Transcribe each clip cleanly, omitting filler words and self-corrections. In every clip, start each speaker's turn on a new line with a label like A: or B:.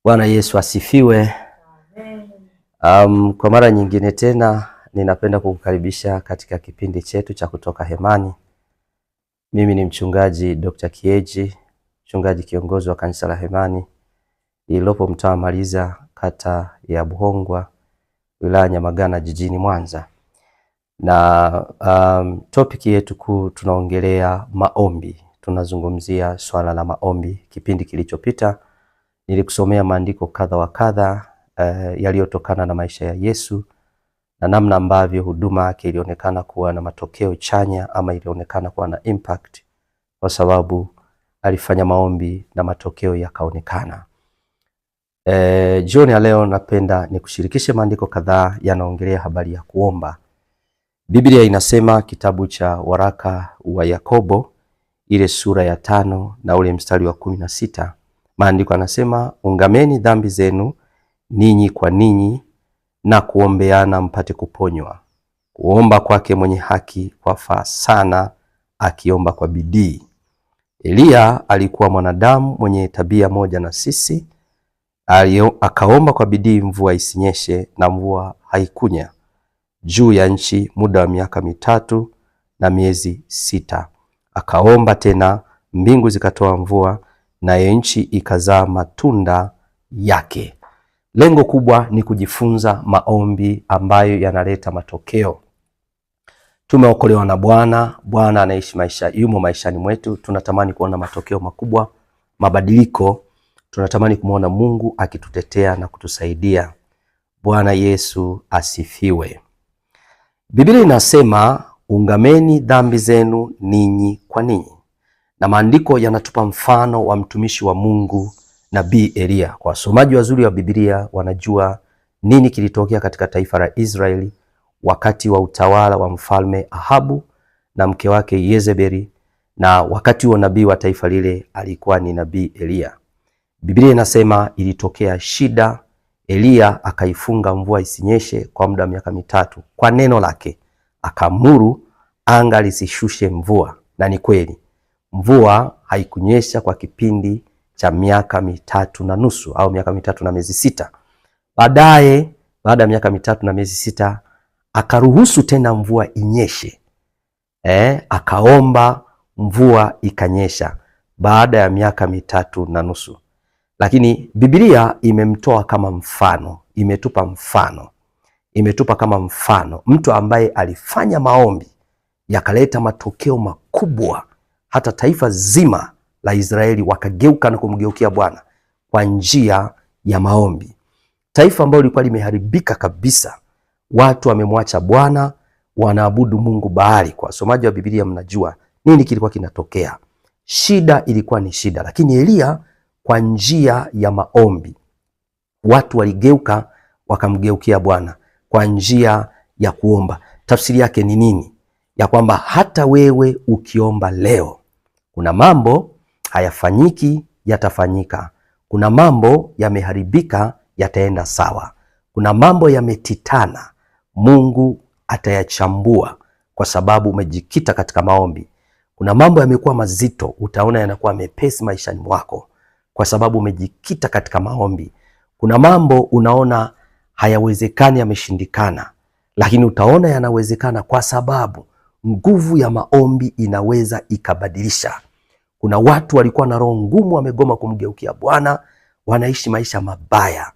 A: Bwana Yesu asifiwe. Kwa mara nyingine tena ninapenda kukukaribisha katika kipindi chetu cha kutoka hemani. Mimi ni mchungaji Dr. Kieji, mchungaji kiongozi wa kanisa la Hemani lililopo mtaa Maliza, kata ya Buhongwa, wilaya Nyamagana, jijini Mwanza. Na topic yetu kuu tunaongelea maombi. Tunazungumzia swala la maombi. Kipindi kilichopita nilikusomea maandiko kadha wa kadha yaliyotokana na maisha ya Yesu na namna ambavyo huduma yake ilionekana kuwa na matokeo chanya ama ilionekana kuwa na impact kwa sababu alifanya maombi na matokeo yakaonekana. Jioni ya leo napenda nikushirikishe maandiko kadhaa yanaongelea habari ya kuomba. Biblia inasema kitabu cha waraka wa Yakobo ile sura ya 5 na ule mstari wa 16. Maandiko anasema, ungameni dhambi zenu ninyi kwa ninyi na kuombeana mpate kuponywa. Kuomba kwake mwenye haki kwafaa sana, akiomba kwa bidii. Eliya alikuwa mwanadamu mwenye tabia moja na sisi. Akaomba kwa bidii mvua isinyeshe, na mvua haikunya juu ya nchi muda wa miaka 3 na miezi 6. Akaomba tena, mbingu zikatoa mvua, nayo nchi ikazaa matunda yake. Lengo kubwa ni kujifunza maombi ambayo yanaleta matokeo. Tumeokolewa na Bwana. Bwana anaishi yumo maishani mwetu. Tunatamani kuona matokeo makubwa, mabadiliko. Tunatamani kumuona Mungu akitutetea na kutusaidia. Bwana Yesu asifiwe. Biblia inasema, ungameni dhambi zenu ninyi kwa ninyi. Na maandiko yanatupa mfano wa mtumishi wa Mungu Nabii Eliya. Kwa wasomaji wazuri wa Biblia wanajua nini kilitokea katika taifa la Israeli wakati wa utawala wa mfalme Ahabu na mke wake Yezebeli, na wakati wa nabii wa taifa lile alikuwa ni Nabii Eliya. Biblia inasema ilitokea shida, Eliya akaifunga mvua isinyeshe kwa muda wa miaka 3 kwa neno lake. Akaamuru anga lisishushe mvua, na ni kweli mvua haikunyesha kwa kipindi cha miaka 3.5 au miaka 3 na miezi 6. Baadaye, baada ya miaka 3 na miezi 6, akaruhusu tena mvua inyeshe. Akaomba mvua ikanyesha baada ya miaka 3.5. Lakini Biblia imemtoa kama mfano, imetupa kama mfano mtu ambaye alifanya maombi yakaleta matokeo makubwa, hata taifa zima la Israeli wakageuka na kumgeukia Bwana kwa njia ya maombi. Taifa ambalo lilikuwa limeharibika kabisa, watu wamemwacha Bwana, wanaabudu mungu Baali. Kwa wasomaji wa Biblia mnajua nini kilikuwa kinatokea. Shida ilikuwa ni shida, lakini Eliya kwa njia ya maombi watu waligeuka wakamgeukia Bwana kwa njia ya kuomba. Tafsiri yake ni nini? Ya kwamba hata wewe ukiomba leo, kuna mambo hayafanyiki, yatafanyika. Kuna mambo yameharibika, yataenda sawa. Kuna mambo yametitana, Mungu atayachambua kwa sababu umejikita katika maombi. Kuna mambo yamekuwa mazito, utaona yanakuwa mepesi maishani mwako kwa sababu umejikita katika maombi. Kuna mambo unaona hayawezekani, yameshindikana, lakini utaona yanawezekana kwa sababu nguvu ya maombi inaweza ikabadilisha. Kuna watu walikuwa na roho ngumu, wamegoma kumgeukia Bwana, wanaishi maisha mabaya,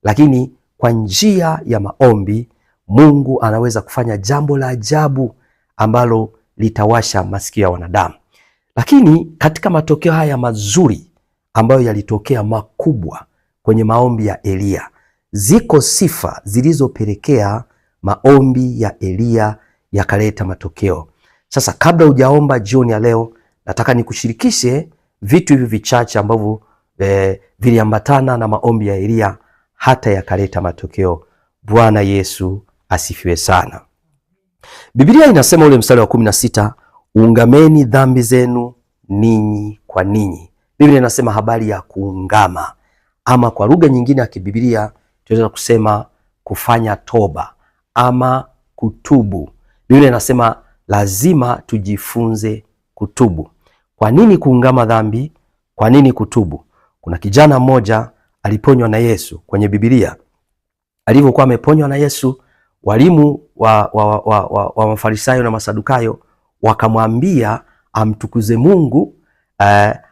A: lakini kwa njia ya maombi Mungu anaweza kufanya jambo la ajabu ambalo litawasha masikio ya wanadamu. Lakini katika matokeo haya mazuri ambayo yalitokea makubwa kwenye maombi ya Eliya, ziko sifa zilizopelekea maombi ya Eliya yakaleta matokeo. Sasa kabla hujaomba jioni ya leo, nataka nikushirikishe vitu hivi vichache ambavyo viliambatana na maombi ya Eliya hata yakaleta matokeo. Bwana Yesu asifiwe sana. Biblia inasema ule mstari wa 16, ungameni dhambi zenu ninyi kwa ninyi. Biblia inasema habari ya kuungama, ama kwa lugha nyingine ya kibiblia tunaweza kusema kufanya toba ama kutubu. Biblia inasema lazima tujifunze kutubu. Kwa nini kuungama dhambi? Kwa nini kutubu? Kuna kijana mmoja aliponywa na Yesu kwenye Biblia, alivyokuwa ameponywa na Yesu, walimu wa Mafarisayo na Masadukayo wakamwambia amtukuze Mungu,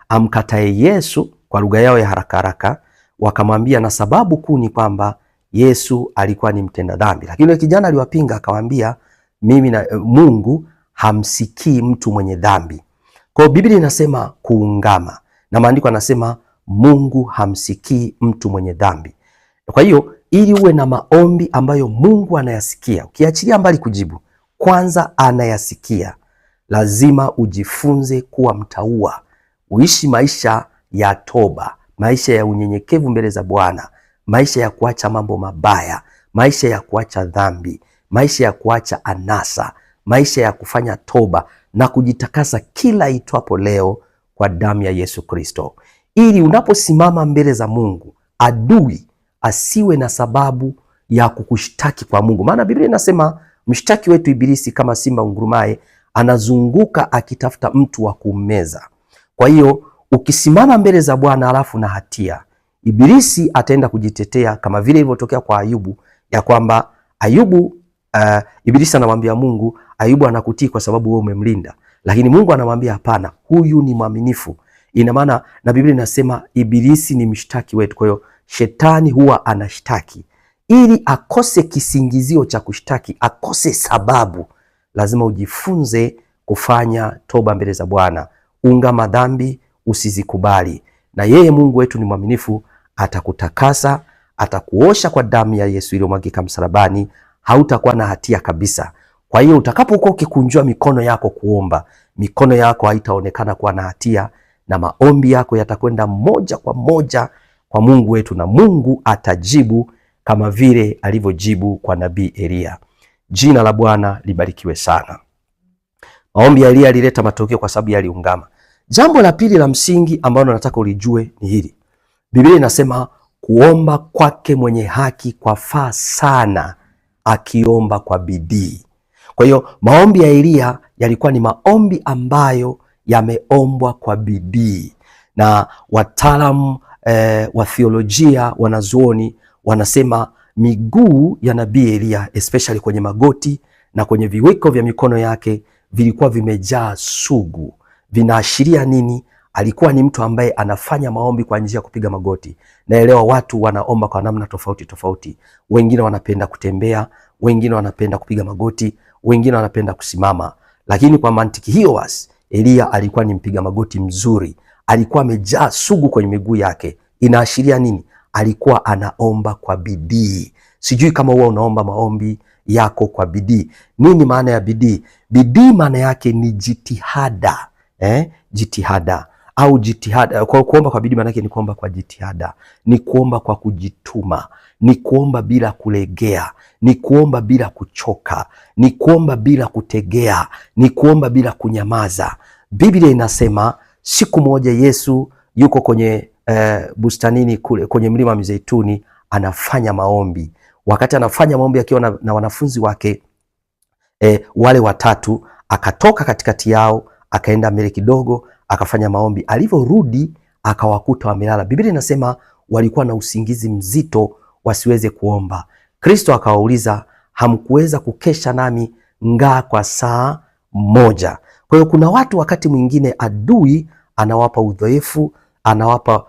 A: amkatae Yesu kwa lugha yao ya haraka haraka. Wakamwambia na sababu kuu ni kwamba Yesu alikuwa ni mtenda dhambi. Lakini yule kijana aliwapinga akamwambia, mimi na Mungu hamsikii mtu mwenye dhambi. Kwa hiyo Biblia inasema kuungama, na maandiko yanasema Mungu hamsikii mtu mwenye dhambi. Kwa hiyo ili uwe na maombi ambayo Mungu anayasikia, ukiachilia mbali kujibu, kwanza anayasikia, lazima ujifunze kuwa mtaua, uishi maisha ya toba, maisha ya unyenyekevu mbele za Bwana, maisha ya kuacha mambo mabaya, maisha ya kuacha dhambi, maisha ya kuacha anasa, maisha ya kufanya toba na kujitakasa kila itwapo leo kwa damu ya Yesu Kristo, ili unaposimama mbele za Mungu adui asiwe na sababu ya kukushtaki kwa Mungu. Maana Biblia inasema mshtaki wetu Ibilisi kama simba ungurumaye anazunguka akitafuta mtu wa kummeza. Kwa hiyo ukisimama mbele za Bwana alafu na hatia, Ibilisi ataenda kujitetea kama vile ilivyotokea kwa Ayubu, ya kwamba Ayubu, Ibilisi anamwambia Mungu, Ayubu anakutii kwa sababu wewe umemlinda. Lakini Mungu anamwambia hapana, huyu ni mwaminifu. Ina maana na Biblia inasema Ibilisi ni mshtaki wetu. Kwa hiyo shetani huwa anashtaki ili akose kisingizio cha kushtaki, akose sababu. Lazima ujifunze kufanya toba mbele za Bwana, ungama dhambi, usizikubali. Na yeye Mungu wetu ni mwaminifu, atakutakasa, atakuosha kwa damu ya Yesu iliyomwagika msalabani, hautakuwa na hatia kabisa. Kwa hiyo utakapokuwa ukikunjua mikono yako kuomba, mikono yako haitaonekana kuwa na hatia, na maombi yako yatakwenda moja kwa moja kwa Mungu wetu, na Mungu atajibu kama vile alivyojibu kwa nabii Elia. Jina la Bwana libarikiwe sana. Maombi ya Elia yalileta matokeo kwa sababu yaliungama. Jambo la pili la msingi ambalo nataka ulijue ni hili. Biblia inasema kuomba kwake mwenye haki kwafaa sana, akiomba kwa bidii. Kwa hiyo maombi ya Elia yalikuwa ni maombi ambayo yameombwa kwa bidii, na wataalamu wa theolojia, wanazuoni wanasema miguu ya nabii Elia, especially kwenye magoti na kwenye viwiko vya mikono yake, vilikuwa vimejaa sugu. Vinaashiria nini? Alikuwa ni mtu ambaye anafanya maombi kwa njia ya kupiga magoti. Naelewa watu wanaomba kwa namna tofauti tofauti. Wengine wanapenda kutembea, wengine wanapenda kupiga magoti, wengine wanapenda kusimama. Lakini kwa mantiki hiyo basi, Elia alikuwa ni mpiga magoti mzuri. Alikuwa amejaa sugu kwenye miguu yake. Inaashiria nini? Alikuwa anaomba kwa bidii. Sijui kama huwa unaomba maombi yako kwa bidii. Nini maana ya bidii? Bidii maana yake ni jitihada. Jitihada au jitihada. Kwa kuomba kwa bidii maana yake ni kuomba kwa jitihada, ni kuomba kwa kujituma, ni kuomba bila kulegea, ni kuomba bila kuchoka, ni kuomba bila kutegea, ni kuomba bila kunyamaza. Biblia inasema siku moja Yesu yuko kwenye bustanini kule kwenye mlima wa Mizeituni, anafanya maombi. Wakati anafanya maombi akiwa na wanafunzi wake wale watatu, akatoka katikati yao akaenda mbele kidogo akafanya maombi. Alivyorudi akawakuta wamelala. Biblia inasema walikuwa na usingizi mzito wasiweze kuomba. Kristo akawauliza, hamkuweza kukesha nami ngaa kwa saa moja? Kwa hiyo kuna watu wakati mwingine adui anawapa udhaifu, anawapa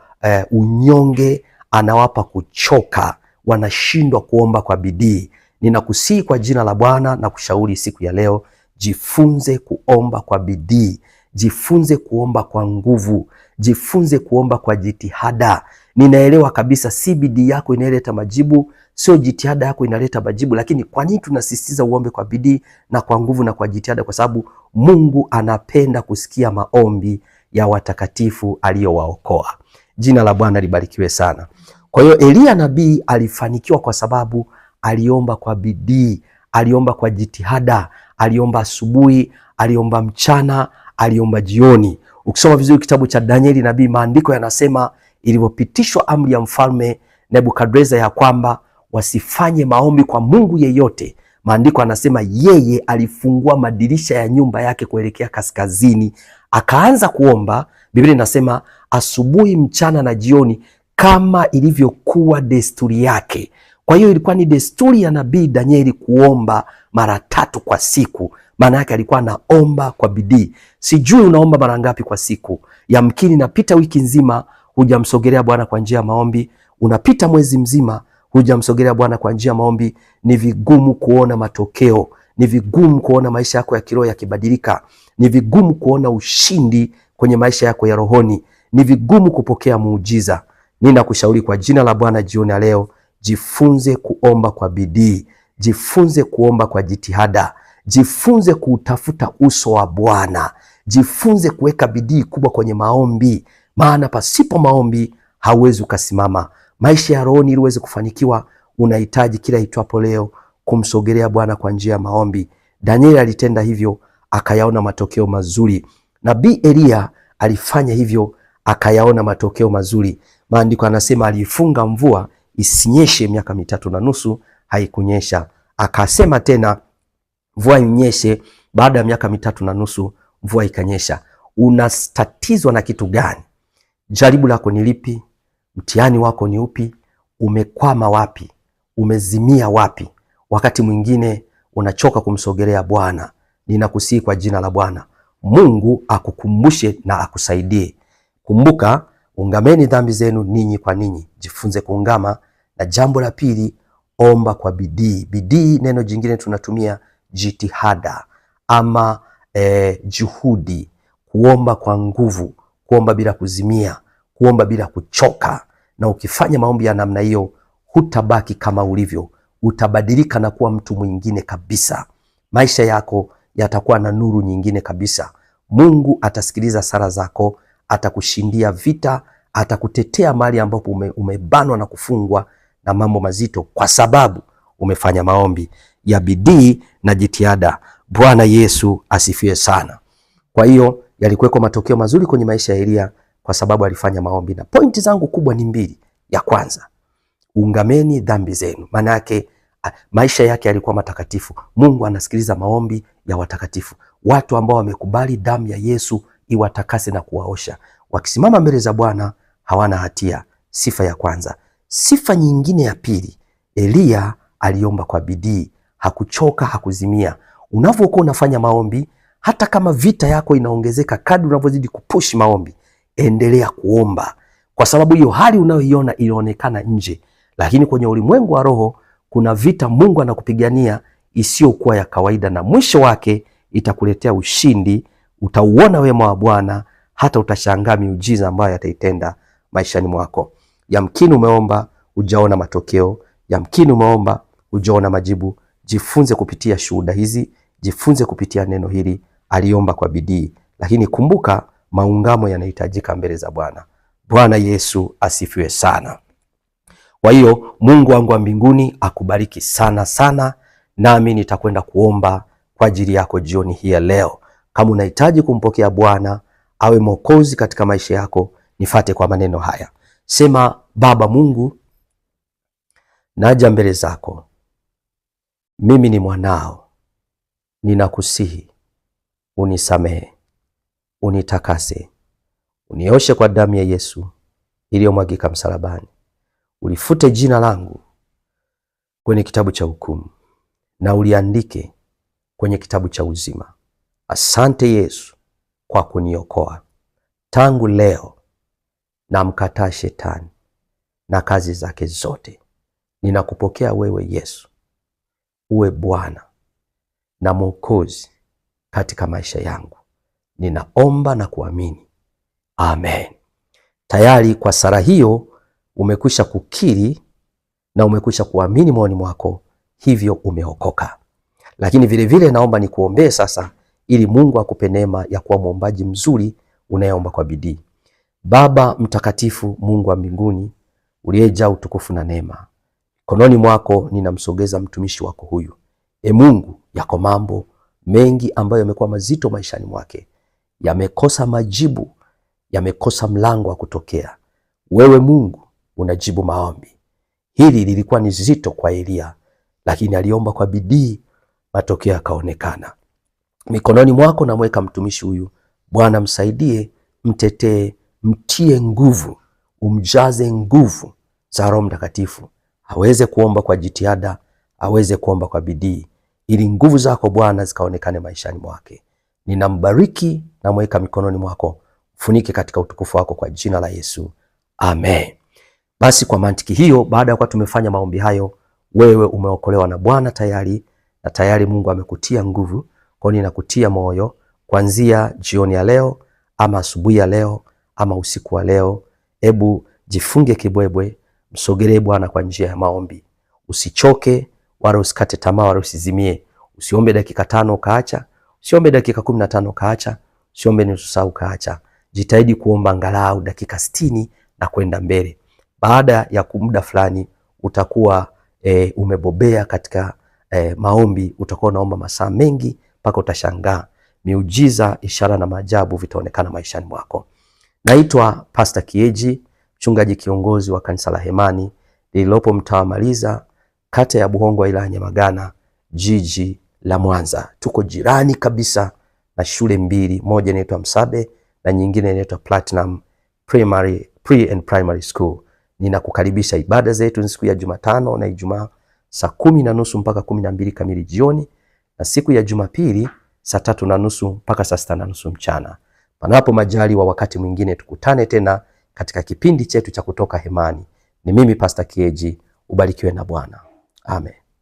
A: unyonge, anawapa kuchoka, wanashindwa kuomba kwa bidii. Ninakusihi kwa jina la Bwana na kushauri siku ya leo, jifunze kuomba kwa bidii, jifunze kuomba kwa nguvu, jifunze kuomba kwa jitihada. Ninaelewa kabisa si bidii yako inaleta majibu, sio jitihada yako inaleta majibu, lakini kwa nini tunasisitiza uombe kwa bidii na kwa nguvu na kwa jitihada? Kwa sababu Mungu anapenda kusikia maombi ya watakatifu aliyowaokoa. Jina la Bwana libarikiwe sana. Kwa hiyo Elia nabii alifanikiwa kwa sababu aliomba kwa bidii, aliomba kwa jitihada, aliomba asubuhi, aliomba mchana, aliomba jioni. Ukisoma vizuri kitabu cha Danieli nabii, maandiko yanasema ilivyopitishwa amri ya mfalme Nebukadreza ya kwamba wasifanye maombi kwa mungu yeyote, maandiko anasema yeye alifungua madirisha ya nyumba yake kuelekea kaskazini, akaanza kuomba. Biblia inasema asubuhi, mchana na jioni, kama ilivyokuwa desturi yake. Kwa hiyo ilikuwa ni desturi ya nabii Danieli kuomba mara 3 kwa siku. Maana yake alikuwa anaomba kwa bidii. Sijui unaomba mara ngapi kwa siku. Yamkini napita wiki nzima hujamsogelea Bwana kwa njia ya maombi, unapita mwezi mzima hujamsogelea Bwana kwa njia ya maombi. Ni vigumu kuona matokeo, ni vigumu kuona maisha yako ya kiroho yakibadilika, ni vigumu kuona ushindi kwenye maisha yako ya rohoni, ni vigumu kupokea muujiza. Ninakushauri kwa jina la Bwana jioni ya leo, jifunze kuomba kwa bidii, jifunze kuomba kwa jitihada, jifunze kutafuta uso wa Bwana, jifunze kuweka bidii kubwa kwenye maombi, maana pasipo maombi hauwezi ukasimama. Maisha ya rohoni ili uweze kufanikiwa, unahitaji kila itwapo leo kumsogelea Bwana kwa njia ya maombi. Danieli alitenda hivyo, akayaona matokeo mazuri. Nabii Elia alifanya hivyo, akayaona matokeo mazuri. Maandiko anasema alifunga mvua isinyeshe miaka 3.5, haikunyesha. Akasema tena mvua inyeshe, baada ya miaka 3.5 mvua ikanyesha. Unatatizwa na kitu gani? Jaribu lako ni lipi? Mtihani wako ni upi? Umekwama wapi? Umezimia wapi? Wakati mwingine unachoka kumsogelea Bwana. Ninakusihi kwa jina la Bwana, Mungu akukumbushe na akusaidie. Kumbuka, ungameni dhambi zenu ninyi kwa ninyi. Jifunze kuungama. Na jambo la pili, omba kwa bidii. Bidii, neno jingine tunatumia jitihada ama juhudi. Kuomba kwa nguvu, kuomba bila kuzimia, kuomba bila kuchoka. Na ukifanya maombi ya namna hiyo, hutabaki kama ulivyo, utabadilika na kuwa mtu mwingine kabisa. Maisha yako yatakuwa na nuru nyingine kabisa. Mungu atasikiliza sala zako, atakushindia vita, atakutetea mahali ambapo umebanwa na kufungwa na mambo mazito, kwa sababu umefanya maombi ya bidii na jitihada. Bwana Yesu asifiwe sana. Kwa hiyo yalikuweko matokeo mazuri kwenye maisha ya Elia kwa sababu alifanya maombi. Na pointi zangu kubwa ni mbili. Ya kwanza, ungameni dhambi zenu. Maana yake maisha yake yalikuwa matakatifu. Mungu anasikiliza maombi ya watakatifu, watu ambao wamekubali damu ya Yesu iwatakase na kuwaosha. Wakisimama mbele za Bwana hawana hatia. Sifa ya kwanza. Sifa nyingine ya pili, Elia aliomba kwa bidii, hakuchoka, hakuzimia. Unavyokuwa unafanya maombi, hata kama vita yako inaongezeka, kadri unavyozidi kupush maombi, endelea kuomba, kwa sababu hiyo hali unayoiona inaonekana nje, lakini kwenye ulimwengu wa roho kuna vita Mungu anakupigania isiyokuwa ya kawaida, na mwisho wake itakuletea ushindi. Utauona wema wa Bwana, hata utashangaa miujiza ambayo yataitenda maishani mwako. Yamkini umeomba hujaona matokeo, yamkini umeomba hujaona majibu. Jifunze kupitia shuhuda hizi, jifunze kupitia neno hili. Aliomba kwa bidii, lakini kumbuka, maungamo yanahitajika mbele za Bwana. Bwana Yesu asifiwe sana. Kwa hiyo Mungu wangu wa mbinguni akubariki sana sana, nami nitakwenda kuomba kwa ajili yako jioni hii ya leo. Kama unahitaji kumpokea Bwana awe mwokozi katika maisha yako, nifate kwa maneno haya. Sema: Baba Mungu, naja mbele zako, mimi ni mwanao, ninakusihi unisamehe, unitakase, unioshe kwa damu ya Yesu iliyomwagika msalabani. Ulifute jina langu kwenye kitabu cha hukumu na uliandike kwenye kitabu cha uzima. Asante Yesu kwa kuniokoa. Tangu leo namkataa shetani na kazi zake zote. Ninakupokea wewe Yesu uwe Bwana na Mwokozi katika maisha yangu. Ninaomba na kuamini. Amen. Tayari kwa sala hiyo umekwisha kukiri na umekwisha kuamini moyoni mwako, hivyo umeokoka. Lakini vile vile naomba nikuombee sasa, ili Mungu akupe neema ya kuwa mwombaji mzuri unayeomba kwa bidii. Baba mtakatifu, Mungu wa mbinguni uliyejaa utukufu na neema, kononi mwako ninamsogeza mtumishi wako huyu. Mungu, yako mambo mengi ambayo yamekuwa mazito maishani mwake, yamekosa majibu, yamekosa mlango wa kutokea. Wewe Mungu unajibu maombi. Hili lilikuwa ni zito kwa Elia, lakini aliomba kwa bidii, matokeo yakaonekana. Mikononi mwako namweka mtumishi huyu. Bwana msaidie, mtetee, mtie nguvu, umjaze nguvu za Roho Mtakatifu, aweze kuomba kwa jitihada, aweze kuomba kwa bidii, ili nguvu zako Bwana zikaonekane maishani mwake. Ninambariki na mweka mikononi mwako, funike katika utukufu wako kwa jina la Yesu. Amen. Basi kwa mantiki hiyo, baada ya kuwa tumefanya maombi hayo, wewe umeokolewa na Bwana tayari, na tayari Mungu amekutia nguvu. Kwa hiyo ninakutia moyo kuanzia jioni ya leo ama asubuhi ya leo ama usiku wa leo, hebu jifunge kibwebwe, msogelee Bwana kwa njia ya maombi. Usichoke wala usikate tamaa wala usizimie. Usiombe dakika 5 kaacha, usiombe dakika 15 kaacha, usiombe nusu saa kaacha. Jitahidi kuomba angalau dakika 60 na kwenda mbele. Baada ya muda fulani utakuwa umebobea katika maombi, utakuwa unaomba masaa mengi mpaka utashangaa miujiza, ishara na maajabu vitaonekana maishani mwako. Naitwa Pastor Kieji, mchungaji kiongozi wa kanisa la Hemani lililopo mtaa wa Maliza, kata ya Buhongwa, wilaya ya Nyamagana, jiji la Mwanza. Tuko jirani kabisa na shule mbili, moja inaitwa Msabe na nyingine inaitwa Platinum Pre and Primary School. Ninakukaribisha. Ibada zetu siku ya Jumatano na Ijumaa saa 10:30 mpaka 12 kamili jioni, na siku ya Jumapili saa 3:30 mpaka saa 6:30 mchana. Panapo majaliwa wakati mwingine tukutane tena katika kipindi chetu cha Kutoka Hemani. Ni mimi Pastor Kieji. Ubarikiwe na Bwana. Amen.